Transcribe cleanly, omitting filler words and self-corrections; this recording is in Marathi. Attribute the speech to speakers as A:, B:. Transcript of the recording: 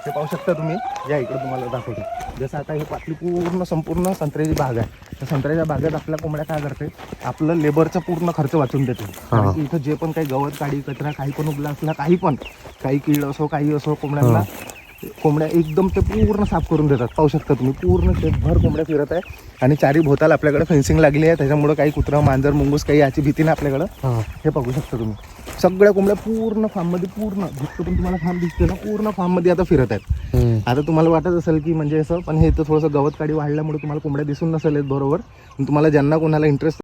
A: हे पाहू शकता तुम्ही, या इकडे तुम्हाला दाखवतो. जसं आता हे आपली पूर्ण संपूर्ण संत्र्याची बाग आहे. तर संत्र्याच्या बागेत आपल्या कोंबड्या काय करते, आपलं लेबरचा पूर्ण खर्च वाचून देते. कारण की इथं जे पण काही गवत काडी कचरा काही पण उगला असला, काही पण काही कीड असो काही असो, कोंबड्या एकदम ते पूर्ण साफ करून देतात. पाहू शकता तुम्ही, पूर्ण शेतभर कोंबड्या फिरत आहे. आणि चारी भोवताल आपल्याकडे फेन्सिंग लागली आहे, त्याच्यामुळे काही कुत्रा मांजर मुंगूस काही याची भीती नाही आपल्याकडं. हे बघू शकता तुम्ही, सगळ्या कोंबड्या पूर्ण फार्ममध्ये, पूर्ण जितकं पण तुम्हाला फार्म दिसते ना, पूर्ण फार्ममध्ये आता फिरत आहेत. आता तुम्हाला वाटत असेल की म्हणजे असं, पण हे तर थोडंसं गवत काडी वाढल्यामुळे तुम्हाला कोंबड्या दिसून नसेल बरोबर. पण तुम्हाला ज्यांना कोणाला इंटरेस्ट